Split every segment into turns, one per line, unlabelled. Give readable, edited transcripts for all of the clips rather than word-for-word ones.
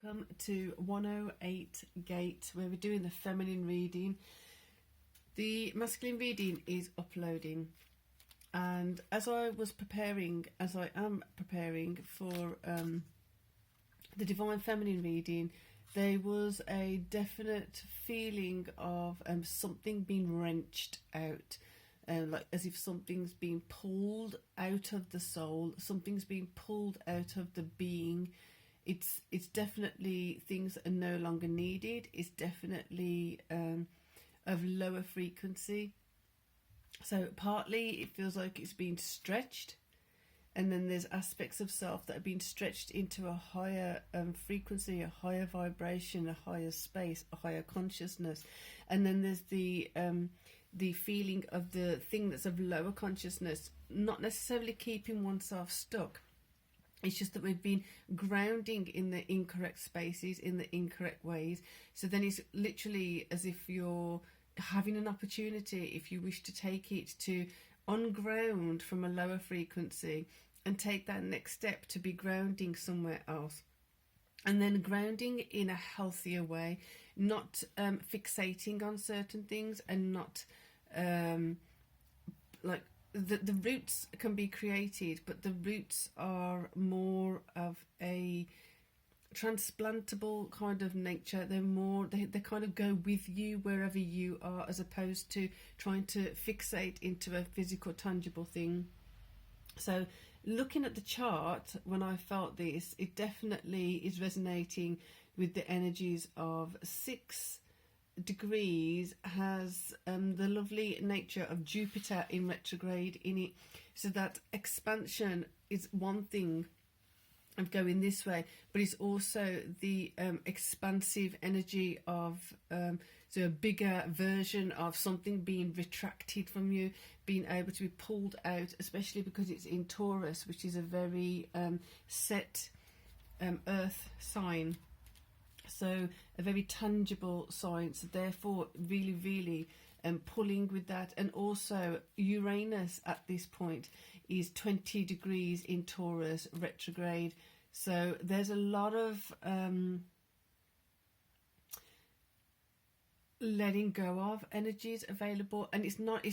Welcome to 108 Gate, where we're doing the feminine reading. The masculine reading is uploading, and as I am preparing for the divine feminine reading, there was a definite feeling of something being wrenched out, like as if something's being pulled out of the soul, something's being pulled out of the being. It's definitely things that are no longer needed. It's definitely of lower frequency. So partly it feels like it's being stretched, and then there's aspects of self that are being stretched into a higher frequency, a higher vibration, a higher space, a higher consciousness. And then there's the feeling of the thing that's of lower consciousness, not necessarily keeping oneself stuck. It's just that we've been grounding in the incorrect spaces, in the incorrect ways. So then it's literally as if you're having an opportunity, if you wish to take it, to unground from a lower frequency and take that next step to be grounding somewhere else. And then grounding in a healthier way, not fixating on certain things, and not like the roots can be created, but the roots are more of a transplantable kind of nature. They kind of go with you wherever you are, as opposed to trying to fixate into a physical, tangible thing. So looking at the chart, when I felt this, it definitely is resonating with the energies of 6 degrees has the lovely nature of Jupiter in retrograde in it. So that expansion is one thing of going this way, but it's also the expansive energy of so a bigger version of something being retracted from you, being able to be pulled out, especially because it's in Taurus, which is a very set earth sign. So a very tangible sign, so therefore really pulling with that. And also Uranus at this point is 20 degrees in Taurus retrograde, so there's a lot of letting go of energies available. And it's not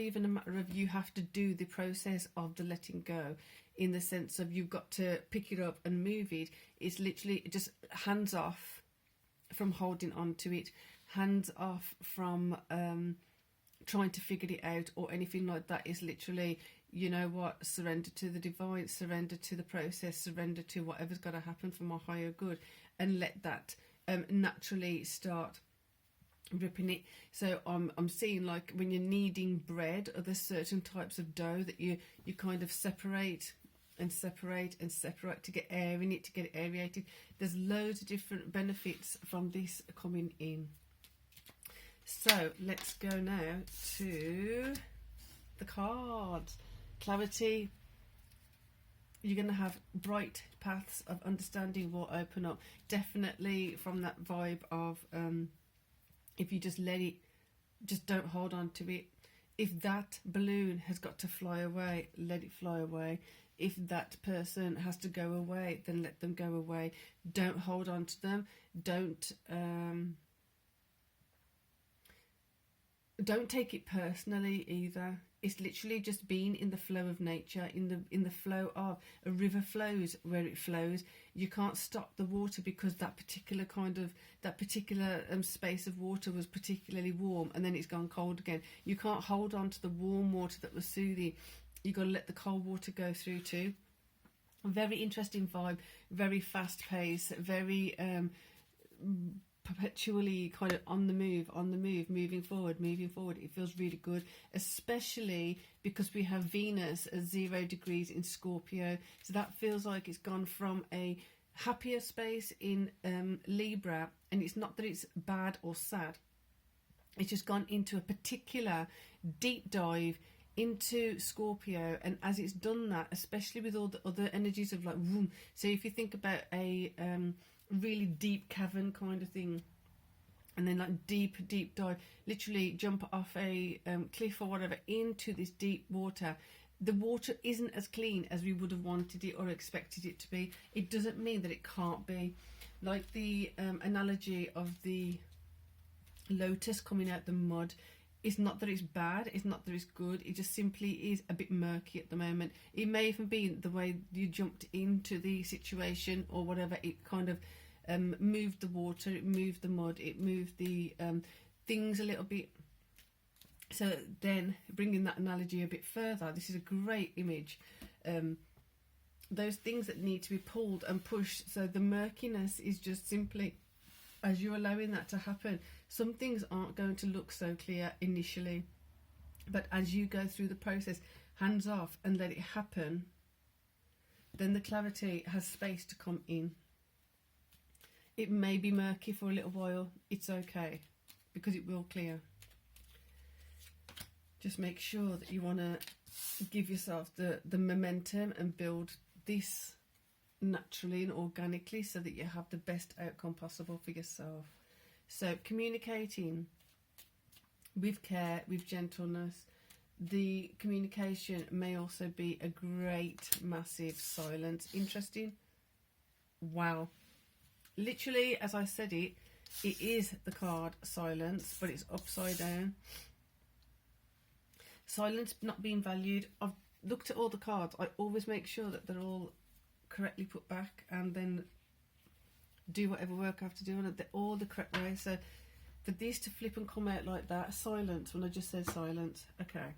even a matter of you have to do the process of the letting go, in the sense of you've got to pick it up and move it. It's literally just hands off from holding on to it, hands off from trying to figure it out or anything like that. Is literally, you know what, surrender to the divine, surrender to the process, surrender to whatever's got to happen for my higher good, and let that naturally start ripping it. So I'm seeing, like, when you're kneading bread, or there's certain types of dough that you kind of separate and separate and separate to get air in it, to get it aerated. There's loads of different benefits from this coming in. So let's go now to the cards. Clarity. You're going to have bright paths of understanding will open up, definitely from that vibe of if you just let it, just don't hold on to it. If that balloon has got to fly away, let it fly away. If that person has to go away, then let them go away. Don't hold on to them. Don't take it personally either. It's literally just being in the flow of nature, in the flow of a river flows where it flows. You can't stop the water because that particular space of water was particularly warm, and then it's gone cold again. You can't hold on to the warm water that was soothing. You've got to let the cold water go through too. Very interesting vibe, very fast pace, very perpetually kind of on the move, moving forward. It feels really good, especially because we have Venus at 0 degrees in Scorpio. So that feels like it's gone from a happier space in Libra, and it's not that it's bad or sad, it's just gone into a particular deep dive into Scorpio. And as it's done that, especially with all the other energies of like whoom, so if you think about a really deep cavern kind of thing, and then like deep dive, literally jump off a cliff or whatever into this deep water, the water isn't as clean as we would have wanted it or expected it to be, it doesn't mean that it can't be. Like the analogy of the lotus coming out the mud, it's not that it's bad, it's not that it's good, it just simply is a bit murky at the moment. It may even be the way you jumped into the situation or whatever, it kind of moved the water, it moved the mud, it moved the things a little bit. So then, bringing that analogy a bit further, this is a great image. Those things that need to be pulled and pushed, so the murkiness is just simply, as you're allowing that to happen, some things aren't going to look so clear initially, but as you go through the process, hands off and let it happen, then the clarity has space to come in. It may be murky for a little while, it's okay, because it will clear. Just make sure that you want to give yourself the momentum and build this naturally and organically so that you have the best outcome possible for yourself. So communicating with care, with gentleness. The communication may also be a great, massive silence. Interesting. Wow. Literally, as I said it is the card silence, but it's upside down. Silence not being valued. I've looked at all the cards. I always make sure that they're all correctly put back and then do whatever work I have to do on it. They're all the correct way. So for this to flip and come out like that, silence, when I just said silence, okay.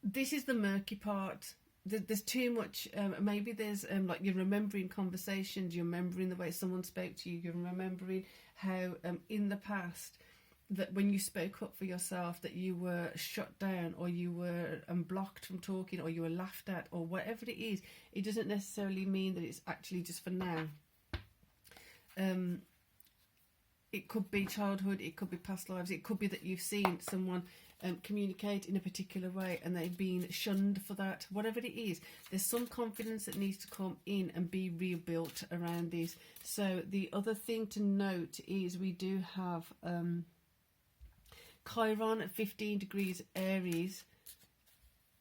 This is the murky part. There's too much, maybe there's like you're remembering conversations, you're remembering the way someone spoke to you, you're remembering how in the past that when you spoke up for yourself that you were shut down or you were blocked from talking or you were laughed at or whatever it is. It doesn't necessarily mean that it's actually just for now. It could be childhood, it could be past lives, it could be that you've seen someone communicate in a particular way and they've been shunned for that. Whatever it is, there's some confidence that needs to come in and be rebuilt around this. So the other thing to note is we do have Chiron at 15 degrees Aries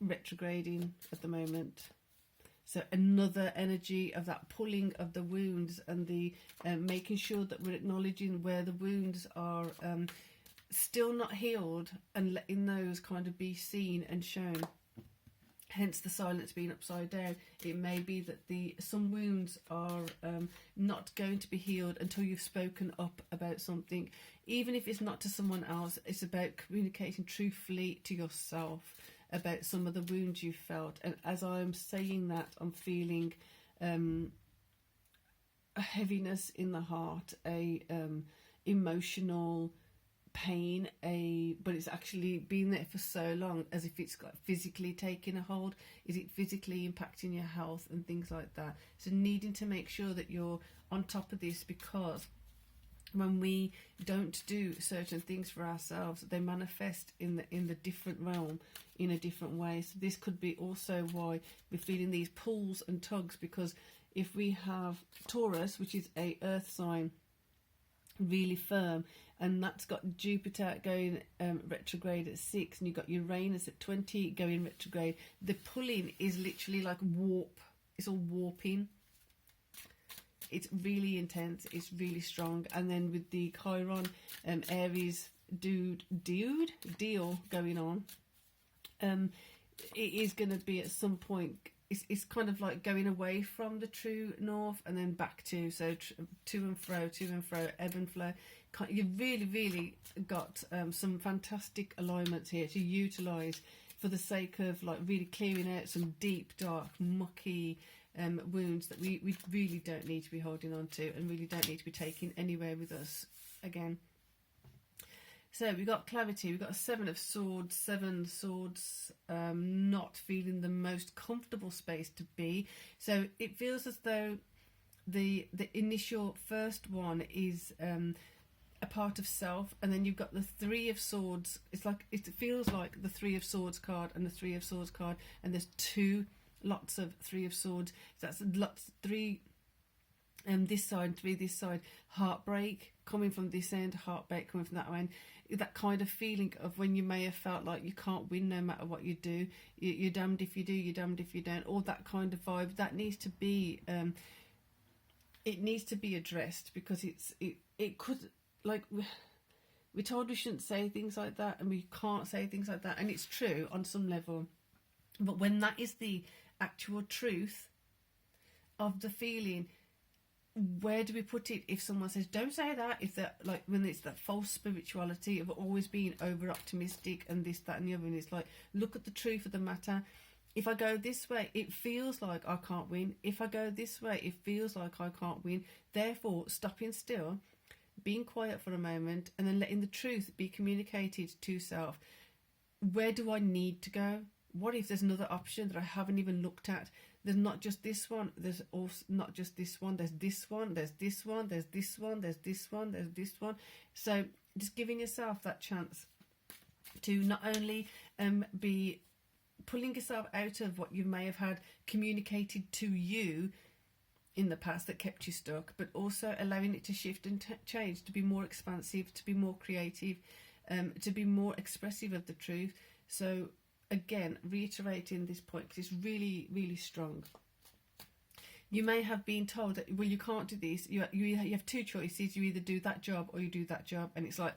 retrograding at the moment. So another energy of that pulling of the wounds and the making sure that we're acknowledging where the wounds are still not healed and letting those kind of be seen and shown. Hence the silence being upside down. It may be that some wounds are not going to be healed until you've spoken up about something. Even if it's not to someone else, it's about communicating truthfully to yourself about some of the wounds you felt. And as I'm saying that, I'm feeling a heaviness in the heart, a emotional pain, but it's actually been there for so long, as if it's got physically taking a hold. Is it physically impacting your health and things like that? So needing to make sure that you're on top of this, because when we don't do certain things for ourselves, they manifest in the different realm in a different way. So this could be also why we're feeling these pulls and tugs, because if we have Taurus, which is a earth sign, really firm, and that's got Jupiter going retrograde at 6, and you've got Uranus at 20 going retrograde, the pulling is literally like warp. It's all warping. It's really intense, it's really strong. And then with the Chiron Aries deal going on, it is going to be at some point, it's kind of like going away from the true north and then back to, so to and fro, ebb and flow. You've really got some fantastic alignments here to utilise for the sake of like really clearing out some deep, dark, mucky wounds that we really don't need to be holding on to and really don't need to be taking anywhere with us again. So we've got clarity, we've got a 7 of swords, not feeling the most comfortable space to be. So it feels as though the initial first one is a part of self, and then you've got the 3 of swords. It's like, it feels like the 3 of swords card and the 3 of swords card, and there's lots of 3 of swords. So that's 3 this side to be this side, heartbreak coming from this end, heartbreak coming from that end. That kind of feeling of when you may have felt like you can't win no matter what you do. You're damned if you do, you're damned if you don't. All that kind of vibe that needs to be, it needs to be addressed, because it could, like, we're told we shouldn't say things like that, and we can't say things like that, and it's true on some level. But when that is the actual truth of the feeling, where do we put it? If someone says don't say that, if that, like, when it's that false spirituality of always being over optimistic and this, that and the other, and it's like, look at the truth of the matter. If I go this way, it feels like I can't win. If I go this way, it feels like I can't win. Therefore, stopping still, being quiet for a moment, and then letting the truth be communicated to self. Where do I need to go? What if there's another option that I haven't even looked at? There's not just this one, there's also not just this one, there's this one, there's this one, there's this one, there's this one, there's this one. So just giving yourself that chance to not only be pulling yourself out of what you may have had communicated to you in the past that kept you stuck, but also allowing it to shift and change, to be more expansive, to be more creative, to be more expressive of the truth. So again, reiterating this point, because it's really, really strong. You may have been told that, well, you can't do this. You have two choices. You either do that job or you do that job, and it's like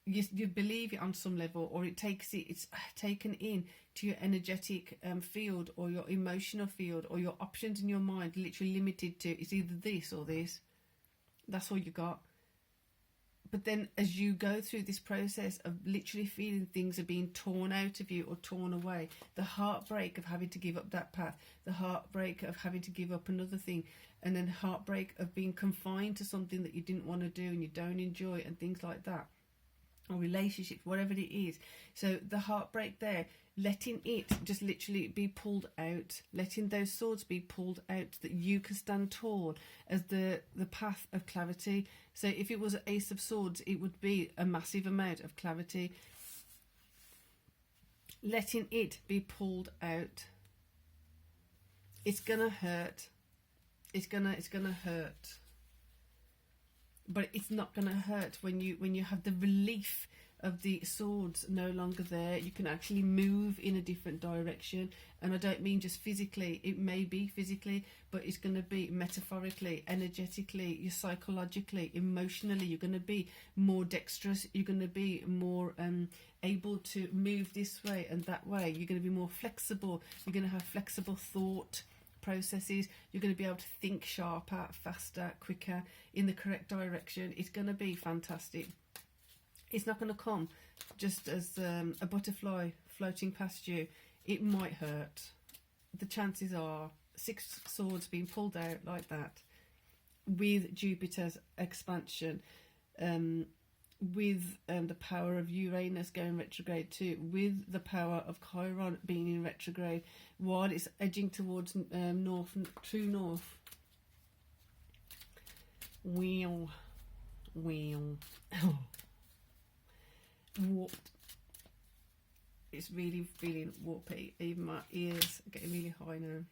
you believe it on some level, or it's taken in to your energetic field, or your emotional field, or your options in your mind, literally limited to, it's either this or this. That's all you got. But then as you go through this process of literally feeling things are being torn out of you or torn away, the heartbreak of having to give up that path, the heartbreak of having to give up another thing, and then heartbreak of being confined to something that you didn't want to do and you don't enjoy, and things like that, or relationships, whatever it is. So the heartbreak there, letting it just literally be pulled out, letting those swords be pulled out, that you can stand tall as the path of clarity. So if it was an Ace of Swords, it would be a massive amount of clarity. Letting it be pulled out. It's gonna hurt. It's gonna hurt. But it's not gonna hurt when you have the relief of the swords no longer there. You can actually move in a different direction, and I don't mean just physically. It may be physically, but it's going to be metaphorically, energetically, you're psychologically, emotionally. You're going to be more dexterous. You're going to be more able to move this way and that way. You're going to be more flexible. You're going to have flexible thought processes. You're going to be able to think sharper, faster, quicker, in the correct direction. It's going to be fantastic. It's not going to come just as a butterfly floating past you. It might hurt. The chances are 6 swords being pulled out like that, with Jupiter's expansion, with the power of Uranus going retrograde too, with the power of Chiron being in retrograde, while it's edging towards true north. Wheel. Warped. It's really feeling warpy. Even my ears are getting really high now.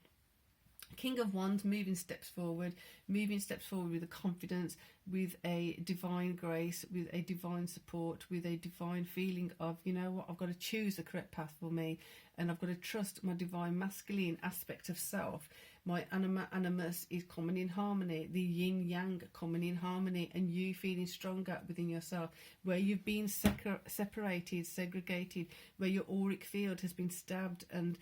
King of Wands, moving steps forward with a confidence, with a divine grace, with a divine support, with a divine feeling of, you know what, I've got to choose the correct path for me, and I've got to trust my divine masculine aspect of self. My animus is coming in harmony, the yin yang coming in harmony, and you feeling stronger within yourself, where you've been separated, segregated, where your auric field has been stabbed and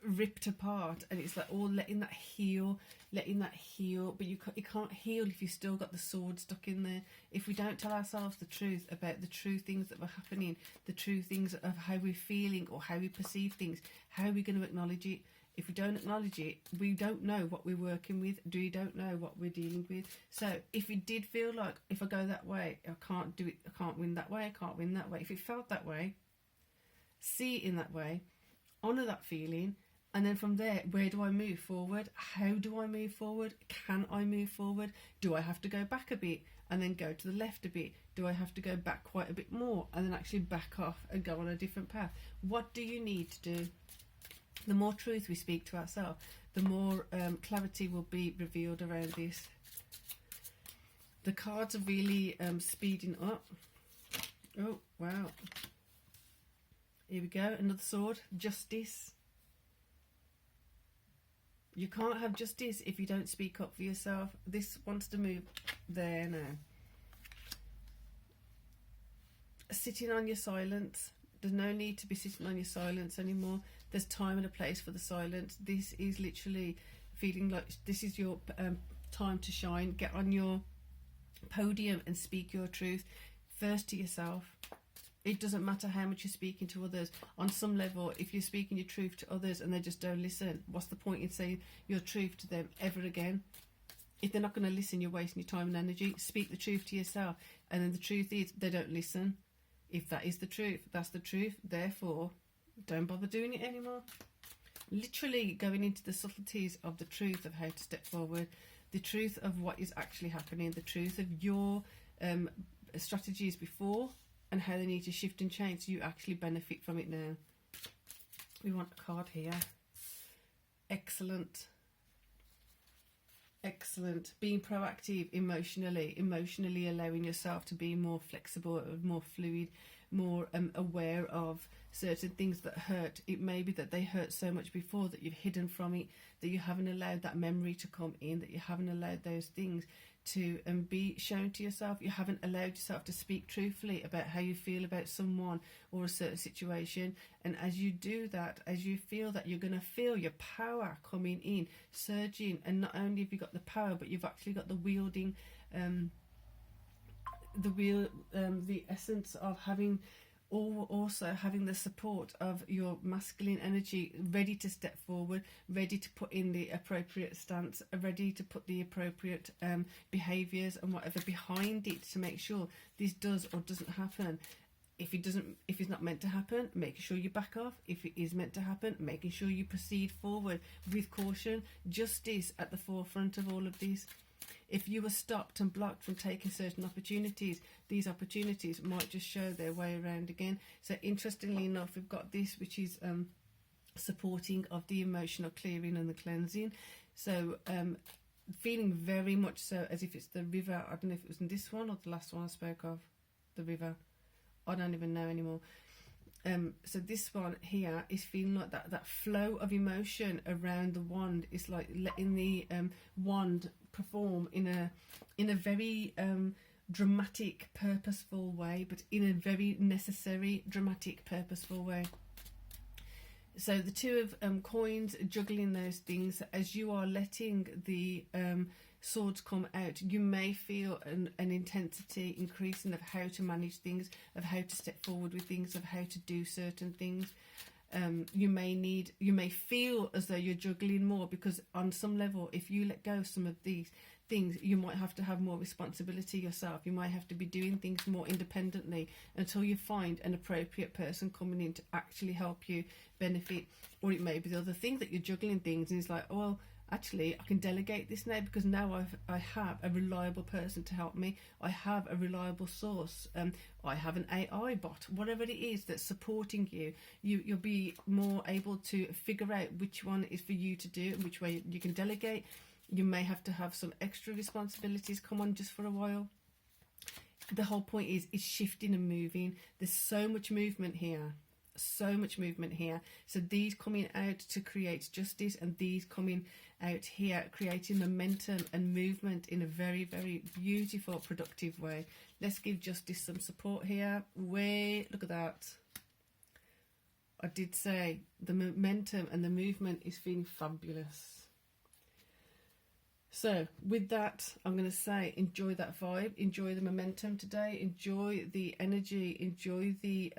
ripped apart, and it's like all letting that heal, but you can't heal if you've still got the sword stuck in there. If we don't tell ourselves the truth about the true things that were happening, the true things of how we're feeling or how we perceive things, how are we going to acknowledge it? If we don't acknowledge it, we don't know what we're working with. We don't know what we're dealing with. So if it did feel like, if I go that way, I can't do it, I can't win that way, I can't win that way. If it felt that way, see it in that way, honour that feeling, and then from there, where do I move forward? How do I move forward? Can I move forward? Do I have to go back a bit and then go to the left a bit? Do I have to go back quite a bit more and then actually back off and go on a different path? What do you need to do? The more truth we speak to ourselves, the more clarity will be revealed around this. The cards are really speeding up. Oh, wow. Here we go, another sword, justice. You can't have justice if you don't speak up for yourself. This wants to move there now. Sitting on your silence. There's no need to be sitting on your silence anymore. There's time and a place for the silence. This is literally feeling like this is your time to shine. Get on your podium and speak your truth first to yourself. It doesn't matter how much you're speaking to others. On some level, if you're speaking your truth to others and they just don't listen, what's the point in saying your truth to them ever again? If they're not going to listen, you're wasting your time and energy. Speak the truth to yourself. And then the truth is they don't listen. If that is the truth, that's the truth. Therefore, don't bother doing it anymore. Literally going into the subtleties of the truth of how to step forward, the truth of what is actually happening, the truth of your strategies before and how they need to shift and change so you actually benefit from it now. We want a card here. Excellent. Excellent. Being proactive emotionally allowing yourself to be more flexible, more fluid, more aware of certain things that hurt. It may be that they hurt so much before that you've hidden from it, that you haven't allowed that memory to come in, that you haven't allowed those things to be shown to yourself. You haven't allowed yourself to speak truthfully about how you feel about someone or a certain situation. And as you do that, as you feel that, you're going to feel your power coming in, surging. And not only have you got the power, but you've actually got the wielding, the essence of having, or also having the support of your masculine energy, ready to step forward, ready to put in the appropriate stance, ready to put the appropriate behaviours and whatever behind it to make sure this does or doesn't happen. If it's not meant to happen, making sure you back off. If it is meant to happen, making sure you proceed forward with caution. Justice at the forefront of all of this. If you were stopped and blocked from taking certain opportunities, these opportunities might just show their way around again. So interestingly enough, we've got this, which is supporting of the emotional clearing and the cleansing. So feeling very much so as if it's the river. I don't know if it was in this one or the last one I spoke of, the river. I don't even know anymore. So this one here is feeling like that flow of emotion around the wand. It's like letting the wand perform in a very dramatic, purposeful way, but in a very necessary, dramatic, purposeful way. So the two of coins, juggling those things, as you are letting the swords come out, you may feel an intensity increasing of how to manage things, of how to step forward with things, of how to do certain things. You may feel as though you're juggling more, because on some level, if you let go of some of these things, you might have to have more responsibility yourself. You might have to be doing things more independently until you find an appropriate person coming in to actually help you benefit. Or it may be the other thing that you're juggling things and it's like, oh, well, actually I can delegate this now because now I have a reliable person to help me. I have a reliable source. I have an AI bot, whatever it is that's supporting you. You'll be more able to figure out which one is for you to do and which way you can delegate. You may have to have some extra responsibilities come on just for a while. The whole point is shifting and moving. There's so much movement here. So much movement here. So these coming out to create justice, and these coming out here creating momentum and movement in a very, very beautiful, productive way. Let's give justice some support here. Look at that. I did say the momentum and the movement is feeling fabulous. So with that, I'm going to say enjoy that vibe, enjoy the momentum today, enjoy the energy, enjoy the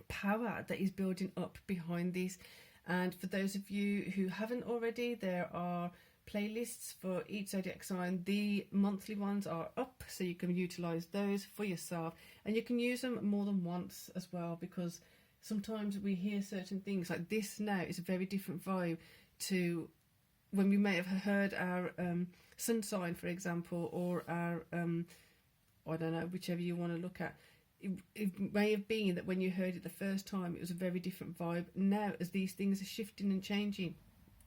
power that is building up behind this. And for those of you who haven't already, there are playlists for each zodiac sign. The monthly ones are up, so you can utilize those for yourself, and you can use them more than once as well, because sometimes we hear certain things like this. Now is a very different vibe to when we may have heard our sun sign, for example, or our I don't know, whichever you want to look at. it may have been that when you heard it the first time, it was a very different vibe. Now, as these things are shifting and changing,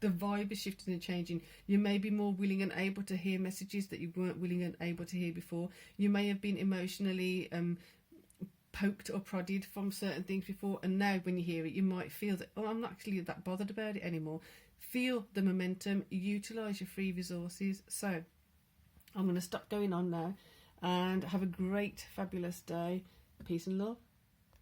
the vibe is shifting and changing. You may be more willing and able to hear messages that you weren't willing and able to hear before. You may have been emotionally poked or prodded from certain things before, and now when you hear it, you might feel that, oh, I'm not actually that bothered about it anymore. Feel the momentum, utilise your free resources. So I'm going to stop going on now, and have a great, fabulous day. Peace and love.